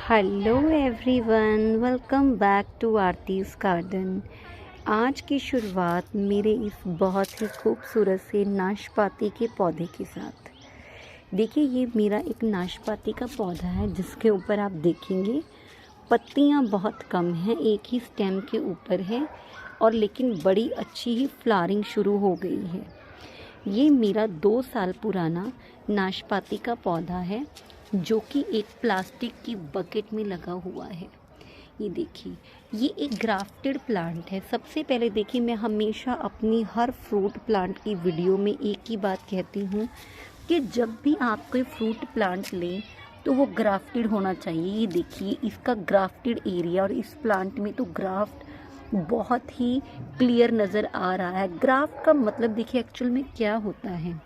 Hello everyone, welcome back to Aarti's garden. आज की शुरुआत मेरे इस बहुत ही खूबसूरत से नाशपाती के पौधे के साथ। देखिए, ये मेरा एक नाशपाती का पौधा है जिसके ऊपर आप देखेंगे पत्तियां बहुत कम हैं, एक ही स्टेम के ऊपर है और लेकिन बड़ी अच्छी ही फ्लावरिंग शुरू हो गई है। ये मेरा 2 साल पुराना नाशपाती का पौधा है जो कि एक प्लास्टिक की बकेट में लगा हुआ है। ये देखिए, ये एक ग्राफ्टेड प्लांट है। सबसे पहले देखिए, मैं हमेशा अपनी हर फ्रूट प्लांट की वीडियो में एक ही बात कहती हूँ कि जब भी आप कोई फ्रूट प्लांट लें तो वो ग्राफ्टेड होना चाहिए। ये देखिए, इसका ग्राफ्टेड एरिया और इस प्लांट में तो ग्राफ्ट बहुत ही क्लियर नज़र आ रहा है। ग्राफ्ट का मतलब देखिए एक्चुअल में क्या होता है।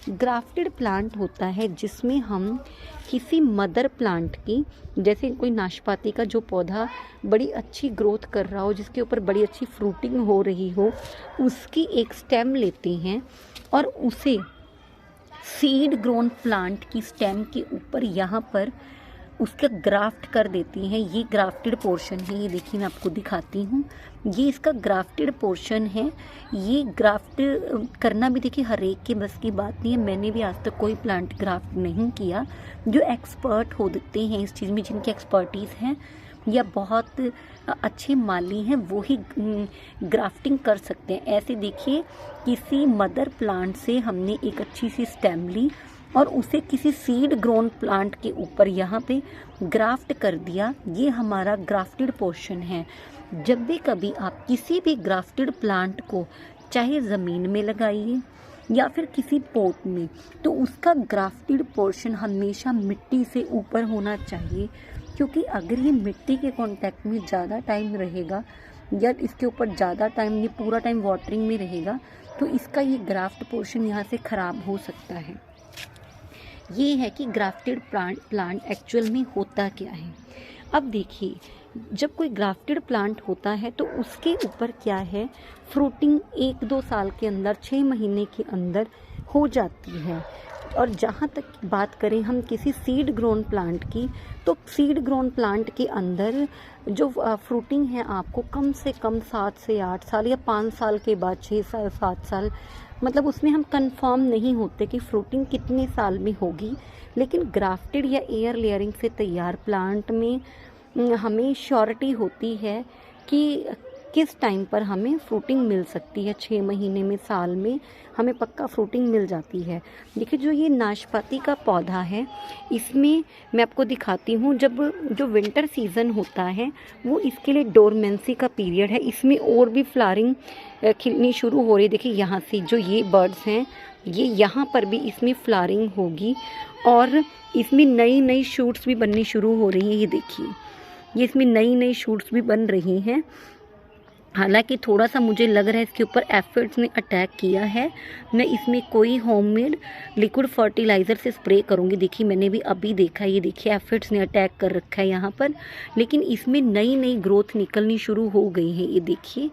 ग्राफ्टेड प्लांट होता है जिसमें हम किसी मदर प्लांट की, जैसे कोई नाशपाती का जो पौधा बड़ी अच्छी ग्रोथ कर रहा हो, जिसके ऊपर बड़ी अच्छी फ्रूटिंग हो रही हो, उसकी एक स्टेम लेते हैं और उसे सीड ग्रोन प्लांट की स्टेम के ऊपर यहाँ पर उसका ग्राफ्ट कर देती हैं। ये ग्राफ्टेड पोर्शन है। ये देखिए, मैं आपको दिखाती हूँ, ये इसका ग्राफ्टेड पोर्शन है। ये ग्राफ्ट करना भी देखिए हर एक के बस की बात नहीं है। मैंने भी आज तक कोई प्लांट ग्राफ्ट नहीं किया। जो एक्सपर्ट होते हैं इस चीज़ में, जिनकी एक्सपर्टीज़ हैं या बहुत अच्छे माली हैं, वो ही ग्राफ्टिंग कर सकते हैं। ऐसे देखिए, किसी मदर प्लांट से हमने एक अच्छी सी स्टेम ली और उसे किसी सीड ग्रोन प्लांट के ऊपर यहाँ पे ग्राफ्ट कर दिया। ये हमारा ग्राफ्टेड पोर्शन है। जब भी कभी आप किसी भी ग्राफ्टेड प्लांट को चाहे ज़मीन में लगाइए या फिर किसी पॉट में, तो उसका ग्राफ्टेड पोर्शन हमेशा मिट्टी से ऊपर होना चाहिए, क्योंकि अगर ये मिट्टी के कांटेक्ट में ज़्यादा टाइम रहेगा या इसके ऊपर ज़्यादा टाइम, ये पूरा टाइम वाटरिंग में रहेगा, तो इसका ये ग्राफ्ट पोर्शन यहाँ से ख़राब हो सकता है। ये है कि ग्राफ्टेड प्लांट एक्चुअल में होता क्या है। अब देखिए, जब कोई ग्राफ्टेड प्लांट होता है तो उसके ऊपर क्या है, फ्रूटिंग 1-2 साल के अंदर, 6 महीने के अंदर हो जाती है। और जहाँ तक बात करें हम किसी सीड ग्रोन प्लांट की, तो सीड ग्रोन प्लांट के अंदर जो फ्रूटिंग है आपको कम से कम 7 से 8 साल या 5 साल के बाद 6 साल 7 साल, मतलब उसमें हम कंफर्म नहीं होते कि फ्रूटिंग कितने साल में होगी। लेकिन ग्राफ्टेड या एयर लेयरिंग से तैयार प्लांट में हमें श्योरिटी होती है कि किस टाइम पर हमें फ्रूटिंग मिल सकती है। 6 महीने में, साल में हमें पक्का फ्रूटिंग मिल जाती है। देखिए, जो ये नाशपाती का पौधा है, इसमें मैं आपको दिखाती हूँ, जब जो विंटर सीज़न होता है वो इसके लिए डोरमेंसी का पीरियड है। इसमें और भी फ्लावरिंग खिलनी शुरू हो रही है। देखिए, यहाँ से जो ये बर्ड्स हैं, ये यहाँ पर भी इसमें फ्लावरिंग होगी और इसमें नई नई शूट्स भी बननी शुरू हो रही हैं। ये देखिए, ये इसमें नई नई शूट्स भी बन रही हैं। हालांकि थोड़ा सा मुझे लग रहा है इसके ऊपर एफिड्स ने अटैक किया है। मैं इसमें कोई होममेड लिक्विड फर्टिलाइज़र से स्प्रे करूँगी। देखिए, मैंने भी अभी देखा, ये देखिए एफिड्स ने अटैक कर रखा है यहाँ पर, लेकिन इसमें नई नई ग्रोथ निकलनी शुरू हो गई है। ये देखिए,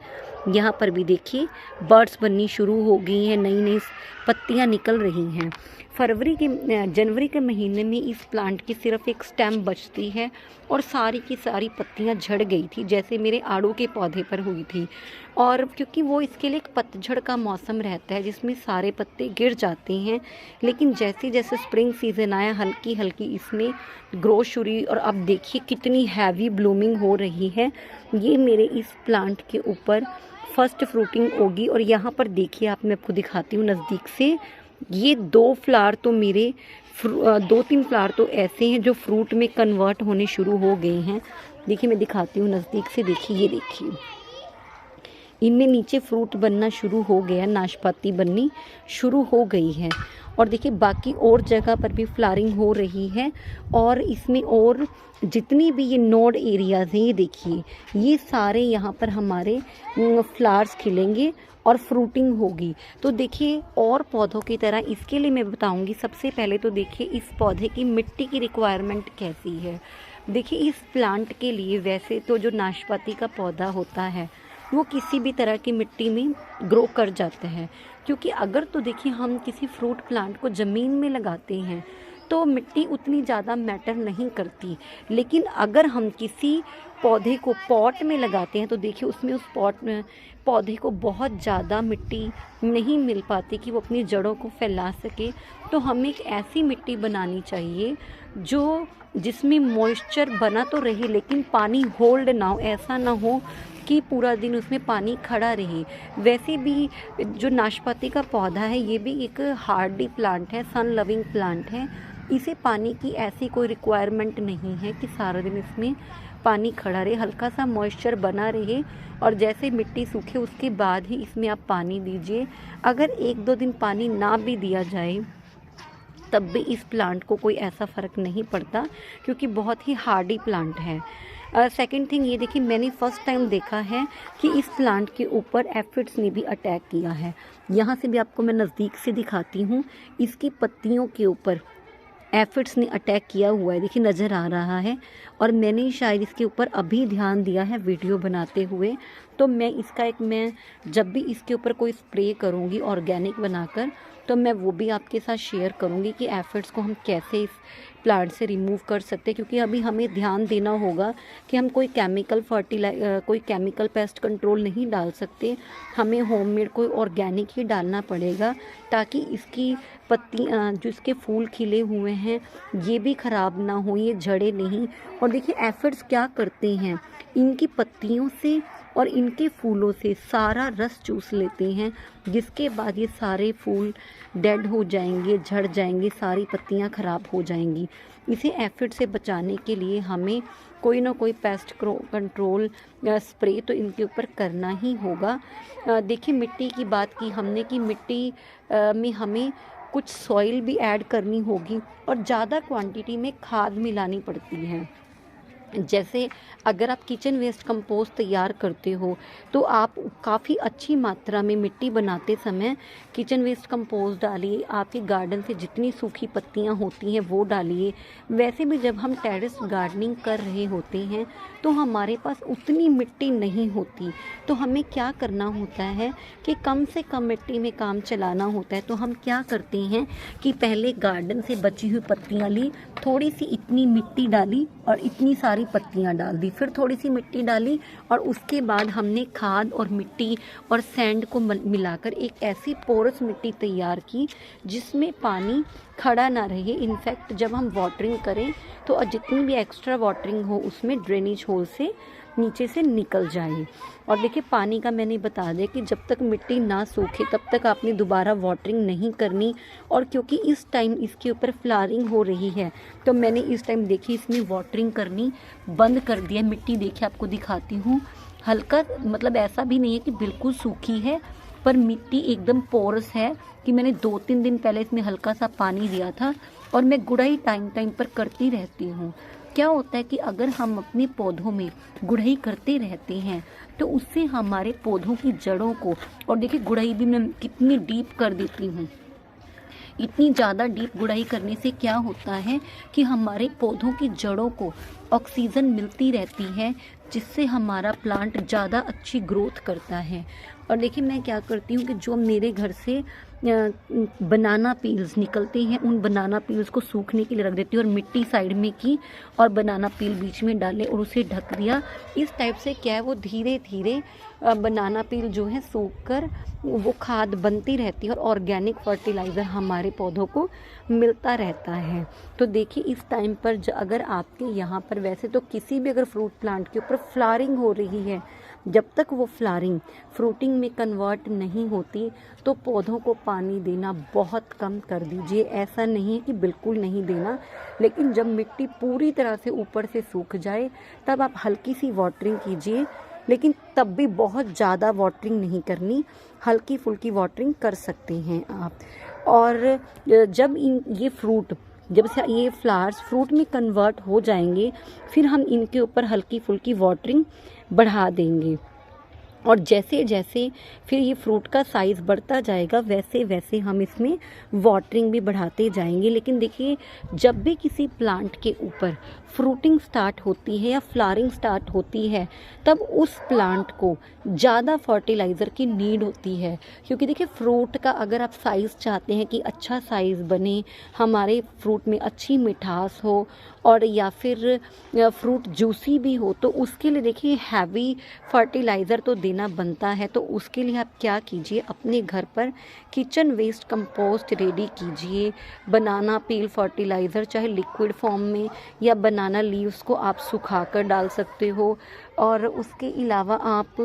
यहाँ पर भी देखिए बर्ड्स बननी शुरू हो गई हैं, नई नई पत्तियाँ निकल रही हैं। जनवरी के महीने में इस प्लांट की सिर्फ एक स्टेम बचती है और सारी की सारी पत्तियां झड़ गई थी, जैसे मेरे आड़ू के पौधे पर हुई थी। और क्योंकि वो इसके लिए एक पतझड़ का मौसम रहता है जिसमें सारे पत्ते गिर जाते हैं, लेकिन जैसे जैसे स्प्रिंग सीज़न आया, हल्की हल्की इसमें ग्रोथ शुरू हुई और अब देखिए कितनी हैवी ब्लूमिंग हो रही है। ये मेरे इस प्लांट के ऊपर फर्स्ट फ्रूटिंग होगी। और यहाँ पर देखिए, आप, मैं आपको दिखाती हूँ नज़दीक से, ये 2 फ्लावर तो मेरे 2-3 फ्लावर तो ऐसे हैं जो फ्रूट में कन्वर्ट होने शुरू हो गए हैं। देखिए, मैं दिखाती हूँ नज़दीक से। देखिए, ये देखिए, इनमें नीचे फ्रूट बनना शुरू हो गया, नाशपाती बननी शुरू हो गई है। और देखिए, बाकी और जगह पर भी फ्लावरिंग हो रही है और इसमें और जितनी भी ये नोड एरियाज़ हैं, ये देखिए, ये सारे यहाँ पर हमारे फ्लावर्स खिलेंगे और फ्रूटिंग होगी। तो देखिए, और पौधों की तरह इसके लिए मैं बताऊंगी। सबसे पहले तो देखिए, इस पौधे की मिट्टी की रिक्वायरमेंट कैसी है। देखिए, इस प्लांट के लिए वैसे तो जो नाशपाती का पौधा होता है वो किसी भी तरह की मिट्टी में ग्रो कर जाते हैं, क्योंकि अगर तो देखिए हम किसी फ्रूट प्लांट को ज़मीन में लगाते हैं तो मिट्टी उतनी ज़्यादा मैटर नहीं करती। लेकिन अगर हम किसी पौधे को पॉट में लगाते हैं तो देखिए उसमें उस पॉट में पौधे को बहुत ज़्यादा मिट्टी नहीं मिल पाती कि वो अपनी जड़ों को फैला सके। तो हमें एक ऐसी मिट्टी बनानी चाहिए जो जिसमें मॉइस्चर बना तो रहे लेकिन पानी होल्ड ना हो, ऐसा ना हो कि पूरा दिन उसमें पानी खड़ा रहे। वैसे भी जो नाशपाती का पौधा है ये भी एक हार्डी प्लांट है, सन लविंग प्लांट है। इसे पानी की ऐसी कोई रिक्वायरमेंट नहीं है कि सारा दिन इसमें पानी खड़ा रहे, हल्का सा मॉइस्चर बना रहे और जैसे मिट्टी सूखे उसके बाद ही इसमें आप पानी दीजिए। अगर 1-2 दिन पानी ना भी दिया जाए तब भी इस प्लांट को कोई ऐसा फ़र्क नहीं पड़ता क्योंकि बहुत ही हार्डी प्लांट है। सेकंड थिंग ये देखिए, मैंने फ़र्स्ट टाइम देखा है कि इस प्लांट के ऊपर एफिड्स ने भी अटैक किया है। यहाँ से भी आपको मैं नज़दीक से दिखाती हूँ, इसकी पत्तियों के ऊपर एफिड्स ने अटैक किया हुआ है, देखिए नज़र आ रहा है। और मैंने शायद इसके ऊपर अभी ध्यान दिया है वीडियो बनाते हुए। तो मैं जब भी इसके ऊपर कोई स्प्रे करूँगी ऑर्गेनिक बनाकर तो मैं वो भी आपके साथ शेयर करूँगी कि एफिड्स को हम कैसे इस प्लांट से रिमूव कर सकते हैं। क्योंकि अभी हमें ध्यान देना होगा कि हम कोई केमिकल पेस्ट कंट्रोल नहीं डाल सकते, हमें होममेड कोई ऑर्गेनिक ही डालना पड़ेगा ताकि इसकी पत्ती जो इसके फूल खिले हुए हैं ये भी ख़राब ना हो, ये झड़े नहीं। और देखिए एफिड्स क्या करते हैं, इनकी पत्तियों से और इनके फूलों से सारा रस चूस लेते हैं, जिसके बाद ये सारे फूल डेड हो जाएंगे, झड़ जाएंगे, सारी पत्तियां ख़राब हो जाएंगी। इसे एफिड से बचाने के लिए हमें कोई ना कोई पेस्ट कंट्रोल स्प्रे तो इनके ऊपर करना ही होगा। देखिए मिट्टी की बात की हमने कि मिट्टी में हमें कुछ सॉइल भी ऐड करनी होगी और ज़्यादा क्वांटिटी में खाद मिलानी पड़ती है। जैसे अगर आप किचन वेस्ट कंपोस्ट तैयार करते हो तो आप काफ़ी अच्छी मात्रा में मिट्टी बनाते समय किचन वेस्ट कंपोस्ट डालिए, आपके गार्डन से जितनी सूखी पत्तियां होती हैं वो डालिए। वैसे भी जब हम टेरेस गार्डनिंग कर रहे होते हैं तो हमारे पास उतनी मिट्टी नहीं होती, तो हमें क्या करना होता है कि कम से कम मिट्टी में काम चलाना होता है। तो हम क्या करते हैं कि पहले गार्डन से बची हुई पत्तियाँ ली, थोड़ी सी इतनी मिट्टी डाली और इतनी सारी पत्तियां डाल दी, फिर थोड़ी सी मिट्टी डाली और उसके बाद हमने खाद और मिट्टी और सैंड को मिलाकर एक ऐसी पोरस मिट्टी तैयार की जिसमें पानी खड़ा ना रहे। इनफैक्ट जब हम वाटरिंग करें तो जितनी भी एक्स्ट्रा वाटरिंग हो उसमें ड्रेनेज होल से नीचे से निकल जाए। और देखिए पानी का मैंने बता दिया कि जब तक मिट्टी ना सूखे तब तक आपने दोबारा वाटरिंग नहीं करनी। और क्योंकि इस टाइम इसके ऊपर फ्लावरिंग हो रही है तो मैंने इस टाइम देखिए इसमें वाटरिंग करनी बंद कर दिया। मिट्टी देखिए आपको दिखाती हूँ, हल्का मतलब ऐसा भी नहीं है कि बिल्कुल सूखी है, पर मिट्टी एकदम पोरस है कि मैंने 2-3 दिन पहले इसमें हल्का सा पानी दिया था और मैं गुड़ाई टाइम पर करती रहती हूँ। क्या होता है कि अगर हम अपने पौधों में गुड़ाई करते रहते हैं तो उससे हमारे पौधों की जड़ों को, और देखिए गुड़ाई भी मैं कितनी डीप कर देती हूँ, इतनी ज़्यादा डीप गुड़ाई करने से क्या होता है कि हमारे पौधों की जड़ों को ऑक्सीजन मिलती रहती है जिससे हमारा प्लांट ज़्यादा अच्छी ग्रोथ करता है। और देखिए मैं क्या करती हूँ कि जो मेरे घर से बनाना पील्स निकलते हैं उन बनाना पील्स को सूखने के लिए रख देती हूँ और मिट्टी साइड में की और बनाना पील बीच में डाले और उसे ढक दिया। इस टाइप से क्या है वो धीरे धीरे बनाना पील जो है सूख कर वो खाद बनती रहती है और ऑर्गेनिक फर्टिलाइज़र हमारे पौधों को मिलता रहता है। तो देखिए इस टाइम पर अगर आपके यहाँ पर वैसे तो किसी भी अगर फ्रूट प्लांट के ऊपर फ्लावरिंग हो रही है, जब तक वो फ्लावरिंग फ्रूटिंग में कन्वर्ट नहीं होती तो पौधों को पानी देना बहुत कम कर दीजिए। ऐसा नहीं है कि बिल्कुल नहीं देना, लेकिन जब मिट्टी पूरी तरह से ऊपर से सूख जाए तब आप हल्की सी वाटरिंग कीजिए, लेकिन तब भी बहुत ज़्यादा वाटरिंग नहीं करनी, हल्की फुल्की वाटरिंग कर सकते हैं आप। और जब जब से ये फ्लावर्स फ्रूट में कन्वर्ट हो जाएंगे फिर हम इनके ऊपर हल्की फुल्की वाटरिंग बढ़ा देंगे। और जैसे जैसे फिर ये फ्रूट का साइज़ बढ़ता जाएगा वैसे वैसे हम इसमें वाटरिंग भी बढ़ाते जाएंगे। लेकिन देखिए, जब भी किसी प्लांट के ऊपर फ्रूटिंग स्टार्ट होती है या फ्लावरिंग स्टार्ट होती है, तब उस प्लांट को ज़्यादा फर्टिलाइज़र की नीड होती है। क्योंकि देखिए, फ्रूट का अगर आप साइज़ चाहते हैं कि अच्छा साइज़ बने, हमारे फ्रूट में अच्छी मिठास हो और या फिर फ्रूट जूसी भी हो, तो उसके लिए देखिए हैवी फर्टिलाइज़र तो देना बनता है। तो उसके लिए आप क्या कीजिए, अपने घर पर किचन वेस्ट कंपोस्ट रेडी कीजिए। बनाना पील फर्टिलाइज़र, चाहे लिक्विड फॉर्म में या बनाना लीव्स को आप सुखाकर डाल सकते हो। और उसके अलावा आप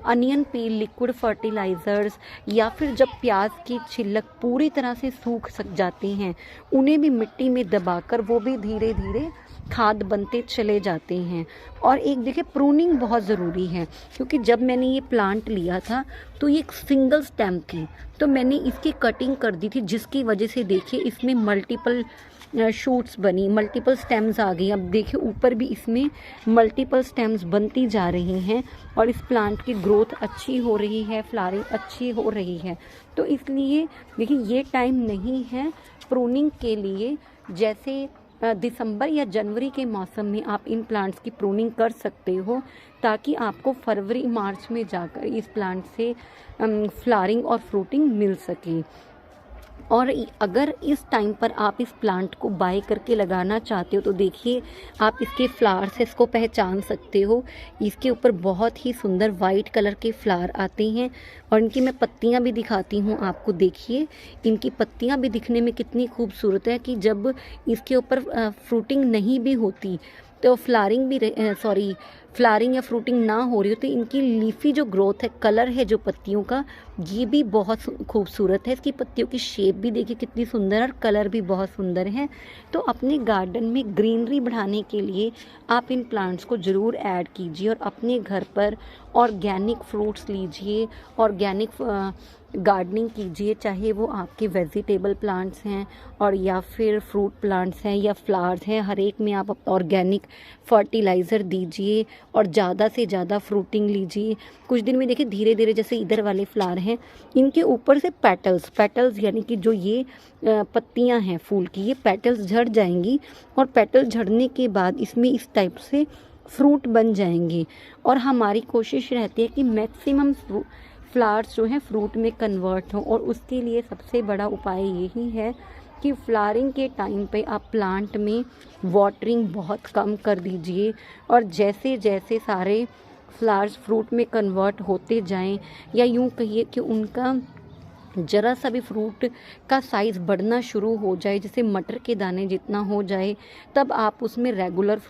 अनियन पील लिक्विड फर्टिलाइज़र्स, या फिर जब प्याज की छिलक पूरी तरह से सूख सक जाती हैं, उन्हें भी मिट्टी में दबाकर वो भी धीरे धीरे खाद बनते चले जाते हैं। और एक देखिए, प्रूनिंग बहुत ज़रूरी है, क्योंकि जब मैंने ये प्लांट लिया था तो ये एक सिंगल स्टेम थी, तो मैंने इसकी कटिंग कर दी थी, जिसकी वजह से देखिए इसमें मल्टीपल शूट्स बनी, मल्टीपल स्टेम्स आ गई। अब देखिए, ऊपर भी इसमें मल्टीपल स्टेम्स बनती जा रही हैं और इस प्लांट की ग्रोथ अच्छी हो रही है, फ्लावरिंग अच्छी हो रही है। तो इसलिए देखिए, ये टाइम नहीं है प्रूनिंग के लिए। जैसे दिसंबर या जनवरी के मौसम में आप इन प्लांट्स की प्रूनिंग कर सकते हो, ताकि आपको फरवरी मार्च में जाकर इस प्लांट से फ्लावरिंग और फ्रूटिंग मिल सके। और अगर इस टाइम पर आप इस प्लांट को बाय करके लगाना चाहते हो, तो देखिए, आप इसके फ्लावर्स इसको पहचान सकते हो। इसके ऊपर बहुत ही सुंदर वाइट कलर के फ्लावर आते हैं और इनकी मैं पत्तियां भी दिखाती हूँ आपको। देखिए, इनकी पत्तियां भी दिखने में कितनी खूबसूरत है कि जब इसके ऊपर फ्रूटिंग नहीं भी होती, तो फ्लावरिंग या फ्रूटिंग ना हो रही हो, तो इनकी लीफी जो ग्रोथ है, कलर है जो पत्तियों का, ये भी बहुत खूबसूरत है। इसकी पत्तियों की शेप भी देखिए कितनी सुंदर है और कलर भी बहुत सुंदर है। तो अपने गार्डन में ग्रीनरी बढ़ाने के लिए आप इन प्लांट्स को ज़रूर ऐड कीजिए और अपने घर पर ऑर्गेनिक फ्रूट्स लीजिए, ऑर्गेनिक गार्डनिंग कीजिए, चाहे वो आपके वेजिटेबल प्लांट्स हैं और या फिर फ्रूट प्लांट्स हैं या फ्लावर्स हैं। हर एक में आप ऑर्गेनिक फर्टिलाइज़र दीजिए और ज़्यादा से ज़्यादा फ्रूटिंग लीजिए। कुछ दिन में देखिए, धीरे धीरे, जैसे इधर वाले फ्लावर हैं, इनके ऊपर से पेटल्स यानी कि जो ये पत्तियां हैं फूल की, ये पेटल्स झड़ जाएंगी और पेटल झड़ने के बाद इसमें इस टाइप से फ्रूट बन जाएंगे। और हमारी कोशिश रहती है कि मैक्सिमम फ्लावर्स जो हैं फ्रूट में कन्वर्ट हों, और उसके लिए सबसे बड़ा उपाय यही है कि फ्लावरिंग के टाइम पे आप प्लांट में वाटरिंग बहुत कम कर दीजिए। और जैसे जैसे सारे फ्लावर्स फ्रूट में कन्वर्ट होते जाएं, या यूँ कहिए कि उनका ज़रा सा भी फ्रूट का साइज़ बढ़ना शुरू हो जाए, जैसे मटर के दाने जितना हो जाए, तब आप उसमें रेगुलर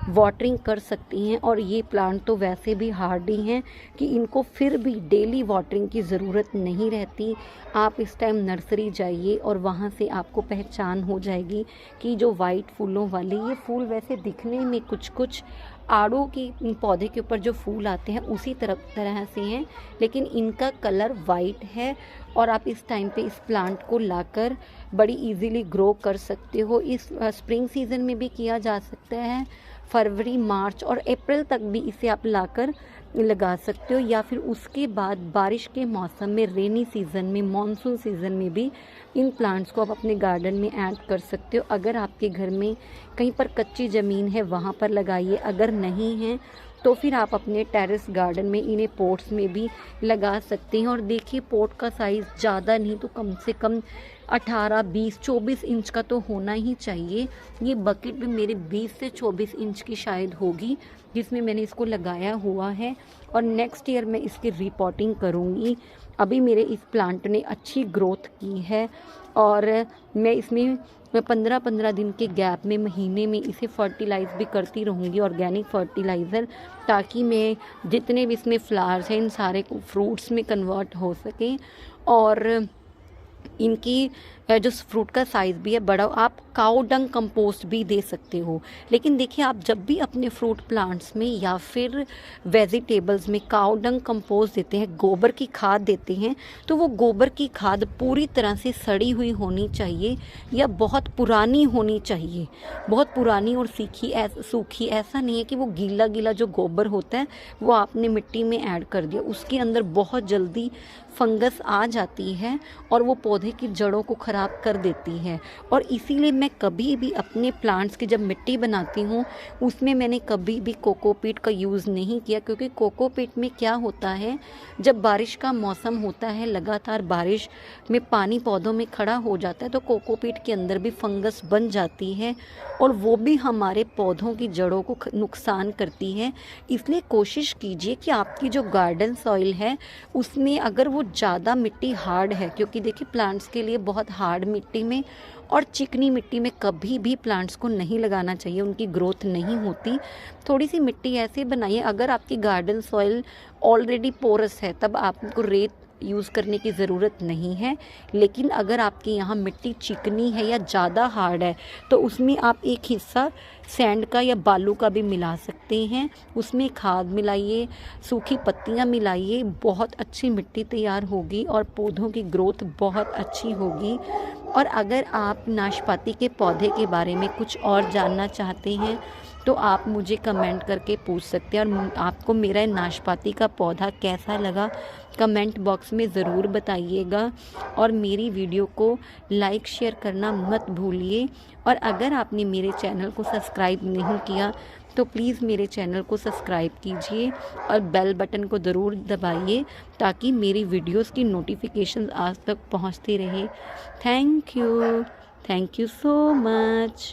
वाटरिंग कर सकती हैं। और ये प्लांट तो वैसे भी हार्डी हैं कि इनको फिर भी डेली वाटरिंग की ज़रूरत नहीं रहती। आप इस टाइम नर्सरी जाइए और वहाँ से आपको पहचान हो जाएगी कि जो वाइट फूलों वाले, ये फूल वैसे दिखने में कुछ कुछ आड़ू की पौधे के ऊपर जो फूल आते हैं उसी तरह से हैं, लेकिन इनका कलर वाइट है। और आप इस टाइम पे इस प्लांट को लाकर बड़ी इजीली ग्रो कर सकते हो। इस स्प्रिंग सीज़न में भी किया जा सकता है, फरवरी मार्च और अप्रैल तक भी इसे आप लाकर लगा सकते हो, या फिर उसके बाद बारिश के मौसम में, रेनी सीज़न में, मॉनसून सीज़न में भी इन प्लांट्स को आप अपने गार्डन में ऐड कर सकते हो। अगर आपके घर में कहीं पर कच्ची ज़मीन है वहाँ पर लगाइए, अगर नहीं है तो फिर आप अपने टेरेस गार्डन में इन्हें पोट्स में भी लगा सकते हैं। और देखिए, पोट का साइज़ ज़्यादा नहीं तो कम से कम 18, 20, 24 इंच का तो होना ही चाहिए। ये बकेट भी मेरे 20 से 24 इंच की शायद होगी, जिसमें मैंने इसको लगाया हुआ है। और नेक्स्ट ईयर मैं इसकी रिपोर्टिंग करूँगी। अभी मेरे इस प्लांट ने अच्छी ग्रोथ की है और मैं इसमें 15-15 दिन के गैप में, महीने में इसे फर्टिलाइज़ भी करती रहूँगी, ऑर्गेनिक फर्टिलाइज़र, ताकि मैं जितने भी इसमें फ्लावर्स हैं इन सारे को फ्रूट्स में कन्वर्ट हो सकें। और इनकी जो फ्रूट का साइज़ भी है बड़ा। आप काऊ डंग कंपोस्ट भी दे सकते हो। लेकिन देखिए, आप जब भी अपने फ्रूट प्लांट्स में या फिर वेजिटेबल्स में काऊ डंग कंपोस्ट देते हैं, गोबर की खाद देते हैं, तो वो गोबर की खाद पूरी तरह से सड़ी हुई होनी चाहिए या बहुत पुरानी होनी चाहिए। बहुत पुरानी और सूखी ऐसा नहीं है कि वो गीला गीला जो गोबर होता है वो आपने मिट्टी में ऐड कर दिया, उसके अंदर बहुत जल्दी फंगस आ जाती है और वो पौधे की जड़ों को ख़राब कर देती है। और इसीलिए मैं कभी भी अपने प्लांट्स की जब मिट्टी बनाती हूँ उसमें मैंने कभी भी कोकोपीट का यूज़ नहीं किया, क्योंकि कोकोपीट में क्या होता है, जब बारिश का मौसम होता है, लगातार बारिश में पानी पौधों में खड़ा हो जाता है तो कोकोपीट के अंदर भी फंगस बन जाती है और वो भी हमारे पौधों की जड़ों को नुकसान करती है। इसलिए कोशिश कीजिए कि आपकी जो गार्डन सॉइल है उसमें अगर वो ज़्यादा मिट्टी हार्ड है, क्योंकि देखिए प्लांट्स के लिए बहुत हार्ड मिट्टी में और चिकनी मिट्टी में कभी भी प्लांट्स को नहीं लगाना चाहिए, उनकी ग्रोथ नहीं होती। थोड़ी सी मिट्टी ऐसे बनाइए, अगर आपकी गार्डन सॉइल ऑलरेडी पोरस है तब आपको रेत यूज़ करने की ज़रूरत नहीं है। लेकिन अगर आपके यहाँ मिट्टी चिकनी है या ज़्यादा हार्ड है तो उसमें आप एक हिस्सा सैंड का या बालू का भी मिला सकते हैं, उसमें खाद मिलाइए, सूखी पत्तियाँ मिलाइए, बहुत अच्छी मिट्टी तैयार होगी और पौधों की ग्रोथ बहुत अच्छी होगी। और अगर आप नाशपाती के पौधे के बारे में कुछ और जानना चाहते हैं तो आप मुझे कमेंट करके पूछ सकते हैं, और आपको मेरा नाशपाती का पौधा कैसा लगा कमेंट बॉक्स में ज़रूर बताइएगा। और मेरी वीडियो को लाइक शेयर करना मत भूलिए। और अगर आपने मेरे चैनल को सब्सक्राइब नहीं किया तो प्लीज़ मेरे चैनल को सब्सक्राइब कीजिए और बेल बटन को ज़रूर दबाइए ताकि मेरी वीडियोस की नोटिफिकेशन आज तक पहुंचती रहे। Thank you so much.